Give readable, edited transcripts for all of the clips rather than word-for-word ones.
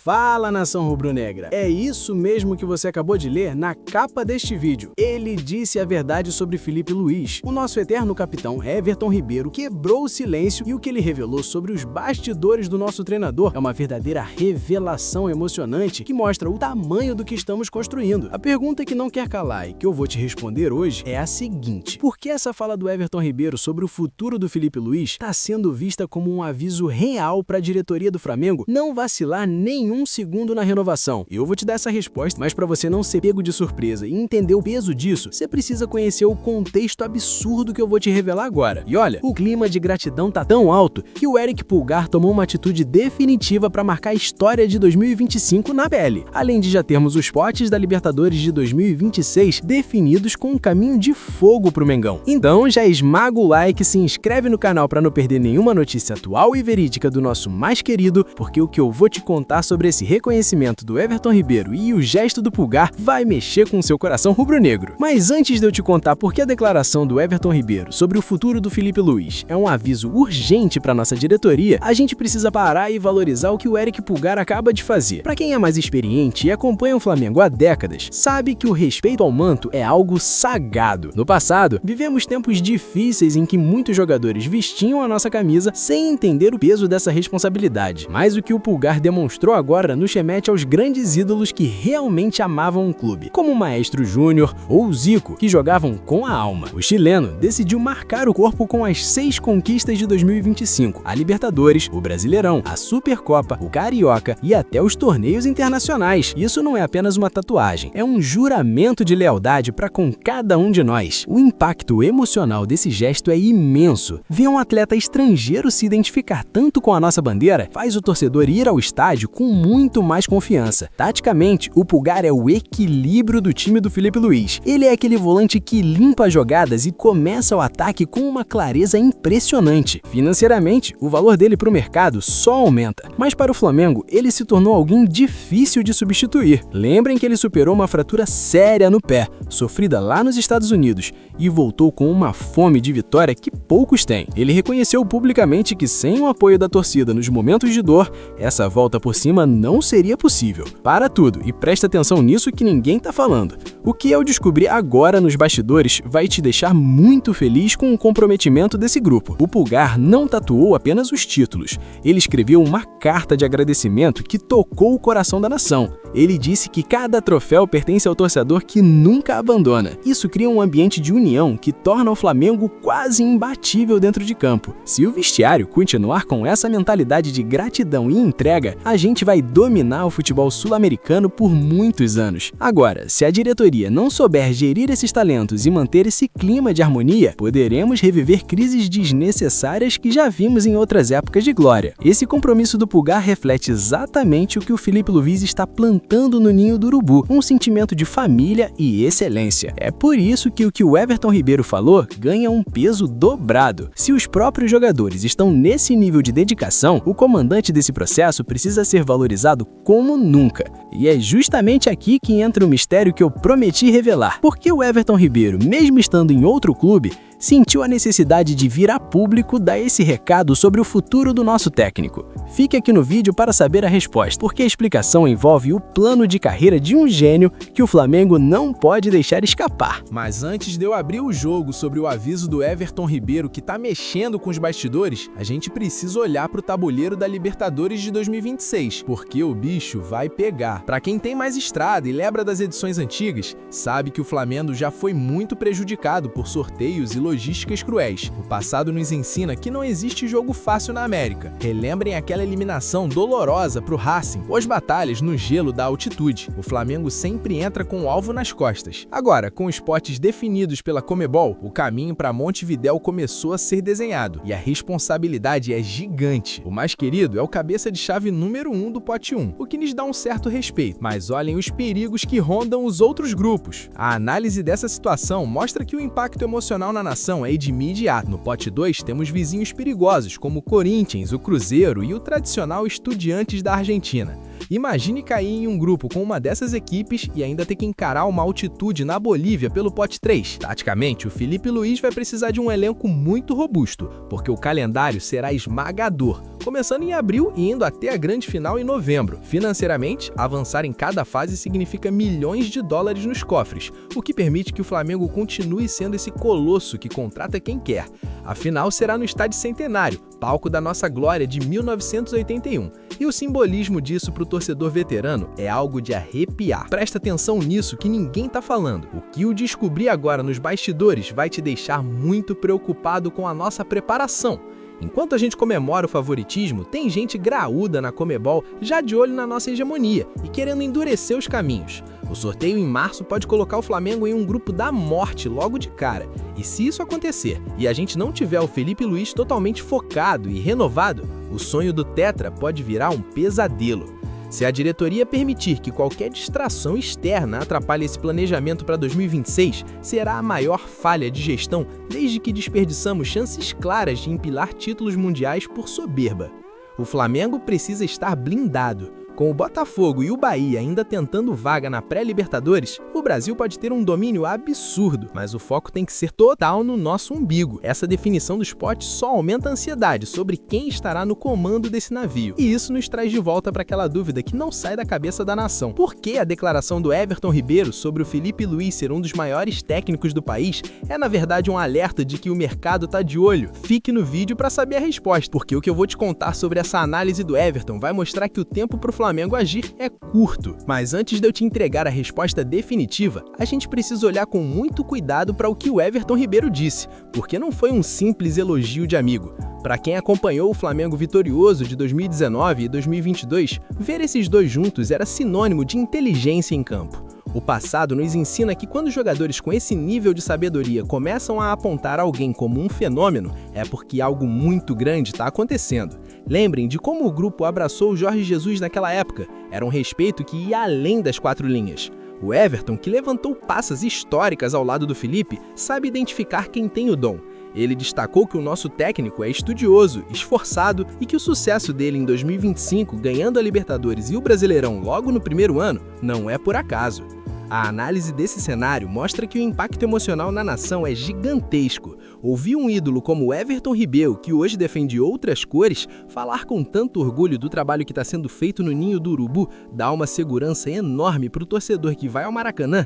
Fala, nação rubro-negra! É isso mesmo que você acabou de ler na capa deste vídeo. Ele disse a verdade sobre Filipe Luís. O nosso eterno capitão Everton Ribeiro quebrou o silêncio e o que ele revelou sobre os bastidores do nosso treinador é uma verdadeira revelação emocionante que mostra o tamanho do que estamos construindo. A pergunta que não quer calar e que eu vou te responder hoje é a seguinte: por que essa fala do Everton Ribeiro sobre o futuro do Filipe Luís está sendo vista como um aviso real para a diretoria do Flamengo não vacilar nenhum segundo na renovação? Eu vou te dar essa resposta, mas para você não ser pego de surpresa e entender o peso disso, você precisa conhecer o contexto absurdo que eu vou te revelar agora. E olha, o clima de gratidão tá tão alto que o Eric Pulgar tomou uma atitude definitiva para marcar a história de 2025 na pele, além de já termos os potes da Libertadores de 2026 definidos com um caminho de fogo pro Mengão. Então já esmaga o like, se inscreve no canal para não perder nenhuma notícia atual e verídica do nosso mais querido, porque o que eu vou te contar sobre esse reconhecimento do Everton Ribeiro e o gesto do Pulgar vai mexer com o seu coração rubro-negro. Mas antes de eu te contar por que a declaração do Everton Ribeiro sobre o futuro do Filipe Luís é um aviso urgente para nossa diretoria, a gente precisa parar e valorizar o que o Eric Pulgar acaba de fazer. Para quem é mais experiente e acompanha o Flamengo há décadas, sabe que o respeito ao manto é algo sagrado. No passado, vivemos tempos difíceis em que muitos jogadores vestiam a nossa camisa sem entender o peso dessa responsabilidade. Mas o que o Pulgar demonstrou agora nos remete aos grandes ídolos que realmente amavam o clube, como o Maestro Júnior ou o Zico, que jogavam com a alma. O chileno decidiu marcar o corpo com as 6 conquistas de 2025, a Libertadores, o Brasileirão, a Supercopa, o Carioca e até os torneios internacionais. Isso não é apenas uma tatuagem, é um juramento de lealdade para com cada um de nós. O impacto emocional desse gesto é imenso. Ver um atleta estrangeiro se identificar tanto com a nossa bandeira faz o torcedor ir ao estádio com muito mais confiança. Taticamente, o Pulgar é o equilíbrio do time do Filipe Luís. Ele é aquele volante que limpa as jogadas e começa o ataque com uma clareza impressionante. Financeiramente, o valor dele para o mercado só aumenta. Mas para o Flamengo, ele se tornou alguém difícil de substituir. Lembrem que ele superou uma fratura séria no pé, sofrida lá nos Estados Unidos, e voltou com uma fome de vitória que poucos têm. Ele reconheceu publicamente que sem o apoio da torcida nos momentos de dor, essa volta por cima não seria possível. Para tudo e presta atenção nisso que ninguém tá falando. O que eu descobri agora nos bastidores vai te deixar muito feliz com o comprometimento desse grupo. O Pulgar não tatuou apenas os títulos. Ele escreveu uma carta de agradecimento que tocou o coração da nação. Ele disse que cada troféu pertence ao torcedor que nunca abandona. Isso cria um ambiente de união que torna o Flamengo quase imbatível dentro de campo. Se o vestiário continuar com essa mentalidade de gratidão e entrega, a gente vai dominar o futebol sul-americano por muitos anos. Agora, se a diretoria não souber gerir esses talentos e manter esse clima de harmonia, poderemos reviver crises desnecessárias que já vimos em outras épocas de glória. Esse compromisso do Pulgar reflete exatamente o que o Filipe Luís está plantando no ninho do urubu, um sentimento de família e excelência. É por isso que o que o Everton Ribeiro falou ganha um peso dobrado. Se os próprios jogadores estão nesse nível de dedicação, o comandante desse processo precisa ser valorizado como nunca. E é justamente aqui que entra o mistério que eu prometi revelar. Por que o Everton Ribeiro, mesmo estando em outro clube, sentiu a necessidade de vir a público dar esse recado sobre o futuro do nosso técnico? Fique aqui no vídeo para saber a resposta, porque a explicação envolve o plano de carreira de um gênio que o Flamengo não pode deixar escapar. Mas antes de eu abrir o jogo sobre o aviso do Everton Ribeiro que tá mexendo com os bastidores, a gente precisa olhar para o tabuleiro da Libertadores de 2026, porque o bicho vai pegar. Para quem tem mais estrada e lembra das edições antigas, sabe que o Flamengo já foi muito prejudicado por sorteios e logísticas cruéis. O passado nos ensina que não existe jogo fácil na América. Relembrem aquela eliminação dolorosa pro Racing ou as batalhas no gelo da altitude. O Flamengo sempre entra com o alvo nas costas. Agora, com os potes definidos pela Conmebol, o caminho para Montevidéu começou a ser desenhado e a responsabilidade é gigante. O mais querido é o cabeça de chave número 1 do pote 1, o que nos dá um certo respeito. Mas olhem os perigos que rondam os outros grupos. A análise dessa situação mostra que o impacto emocional na nação é de imediato. No pote 2 temos vizinhos perigosos como o Corinthians, o Cruzeiro e o tradicional Estudiantes da Argentina. Imagine cair em um grupo com uma dessas equipes e ainda ter que encarar uma altitude na Bolívia pelo pote 3. Taticamente, o Filipe Luís vai precisar de um elenco muito robusto, porque o calendário será esmagador, começando em abril e indo até a grande final em novembro. Financeiramente, avançar em cada fase significa milhões de dólares nos cofres, o que permite que o Flamengo continue sendo esse colosso que contrata quem quer. A final será no Estádio Centenário, palco da nossa glória de 1981. E o simbolismo disso para o torcedor veterano é algo de arrepiar. Presta atenção nisso que ninguém tá falando. O que eu descobri agora nos bastidores vai te deixar muito preocupado com a nossa preparação. Enquanto a gente comemora o favoritismo, tem gente graúda na Conmebol já de olho na nossa hegemonia e querendo endurecer os caminhos. O sorteio em março pode colocar o Flamengo em um grupo da morte logo de cara. E se isso acontecer e a gente não tiver o Filipe Luís totalmente focado e renovado, o sonho do Tetra pode virar um pesadelo. Se a diretoria permitir que qualquer distração externa atrapalhe esse planejamento para 2026, será a maior falha de gestão desde que desperdiçamos chances claras de empilar títulos mundiais por soberba. O Flamengo precisa estar blindado. Com o Botafogo e o Bahia ainda tentando vaga na pré-Libertadores, o Brasil pode ter um domínio absurdo, mas o foco tem que ser total no nosso umbigo. Essa definição dos potes só aumenta a ansiedade sobre quem estará no comando desse navio. E isso nos traz de volta para aquela dúvida que não sai da cabeça da nação. Por que a declaração do Everton Ribeiro sobre o Filipe Luís ser um dos maiores técnicos do país é na verdade um alerta de que o mercado tá de olho? Fique no vídeo para saber a resposta, porque o que eu vou te contar sobre essa análise do Everton vai mostrar que o tempo pro Flamengo agir é curto. Mas antes de eu te entregar a resposta definitiva, a gente precisa olhar com muito cuidado para o que o Everton Ribeiro disse, porque não foi um simples elogio de amigo. Para quem acompanhou o Flamengo vitorioso de 2019 e 2022, ver esses dois juntos era sinônimo de inteligência em campo. O passado nos ensina que quando jogadores com esse nível de sabedoria começam a apontar alguém como um fenômeno, é porque algo muito grande está acontecendo. Lembrem de como o grupo abraçou o Jorge Jesus naquela época. Era um respeito que ia além das 4 linhas. O Everton, que levantou passas históricas ao lado do Filipe, sabe identificar quem tem o dom. Ele destacou que o nosso técnico é estudioso, esforçado e que o sucesso dele em 2025, ganhando a Libertadores e o Brasileirão logo no primeiro ano, não é por acaso. A análise desse cenário mostra que o impacto emocional na nação é gigantesco. Ouvir um ídolo como Everton Ribeiro, que hoje defende outras cores, falar com tanto orgulho do trabalho que está sendo feito no Ninho do Urubu, dá uma segurança enorme para o torcedor que vai ao Maracanã.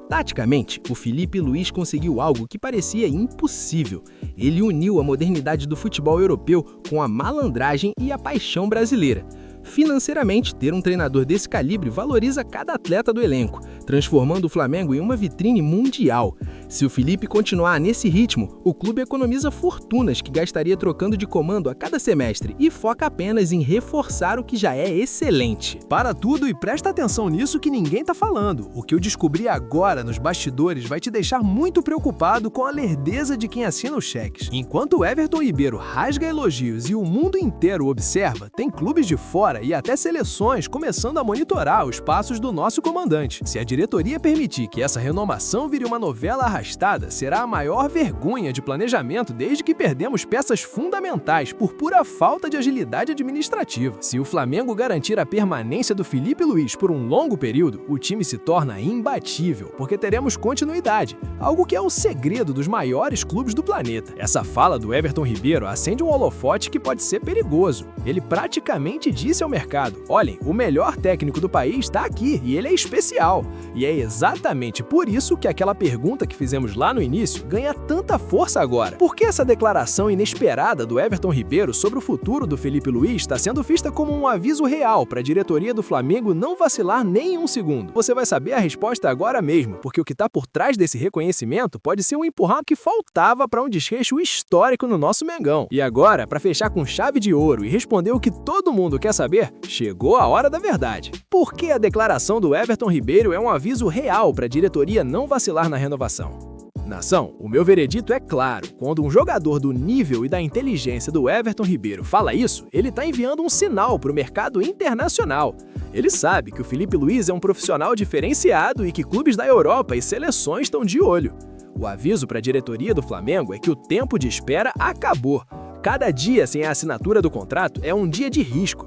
Taticamente, o Filipe Luís conseguiu algo que parecia impossível. Ele uniu a modernidade do futebol europeu com a malandragem e a paixão brasileira. Financeiramente, ter um treinador desse calibre valoriza cada atleta do elenco, transformando o Flamengo em uma vitrine mundial. Se o Filipe continuar nesse ritmo, o clube economiza fortunas que gastaria trocando de comando a cada semestre e foca apenas em reforçar o que já é excelente. Para tudo e presta atenção nisso que ninguém tá falando. O que eu descobri agora nos bastidores vai te deixar muito preocupado com a lerdeza de quem assina os cheques. Enquanto o Everton Ribeiro rasga elogios e o mundo inteiro observa, tem clubes de fora e até seleções começando a monitorar os passos do nosso comandante. Se a diretoria permitir que essa renovação vire uma novela arrastada, será a maior vergonha de planejamento desde que perdemos peças fundamentais por pura falta de agilidade administrativa. Se o Flamengo garantir a permanência do Filipe Luís por um longo período, o time se torna imbatível, porque teremos continuidade, algo que é o segredo dos maiores clubes do planeta. Essa fala do Everton Ribeiro acende um holofote que pode ser perigoso. Ele praticamente disse ao mercado: olhem, o melhor técnico do país está aqui e ele é especial. E é exatamente por isso que aquela pergunta que fizemos lá no início ganha tanta força agora. Por que essa declaração inesperada do Everton Ribeiro sobre o futuro do Filipe Luís está sendo vista como um aviso real para a diretoria do Flamengo não vacilar nem um segundo? Você vai saber a resposta agora mesmo, porque o que está por trás desse reconhecimento pode ser um empurrão que faltava para um desfecho histórico no nosso Mengão. E agora, para fechar com chave de ouro e responder o que todo mundo quer saber, chegou a hora da verdade. Por que a declaração do Everton Ribeiro é um aviso real para a diretoria não vacilar na renovação? Nação, o meu veredito é claro. Quando um jogador do nível e da inteligência do Everton Ribeiro fala isso, ele está enviando um sinal para o mercado internacional. Ele sabe que o Filipe Luís é um profissional diferenciado e que clubes da Europa e seleções estão de olho. O aviso para a diretoria do Flamengo é que o tempo de espera acabou. Cada dia sem a assinatura do contrato é um dia de risco.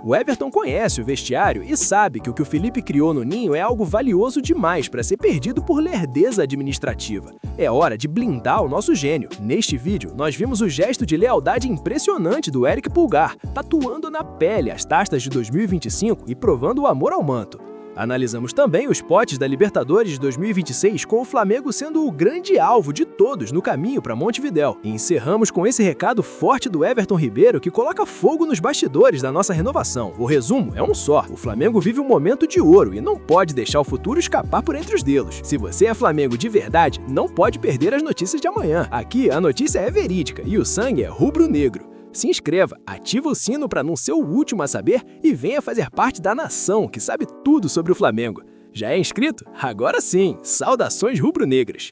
O Everton conhece o vestiário e sabe que o Felipe criou no Ninho é algo valioso demais para ser perdido por lerdeza administrativa. É hora de blindar o nosso gênio. Neste vídeo, nós vimos o gesto de lealdade impressionante do Eric Pulgar, tatuando na pele as taças de 2025 e provando o amor ao manto. Analisamos também os potes da Libertadores de 2026 com o Flamengo sendo o grande alvo de todos no caminho para Montevidéu. E encerramos com esse recado forte do Everton Ribeiro que coloca fogo nos bastidores da nossa renovação. O resumo é um só: o Flamengo vive um momento de ouro e não pode deixar o futuro escapar por entre os dedos. Se você é Flamengo de verdade, não pode perder as notícias de amanhã. Aqui a notícia é verídica e o sangue é rubro-negro. Se inscreva, ativa o sino para não ser o último a saber e venha fazer parte da nação que sabe tudo sobre o Flamengo. Já é inscrito? Agora sim! Saudações rubro-negras!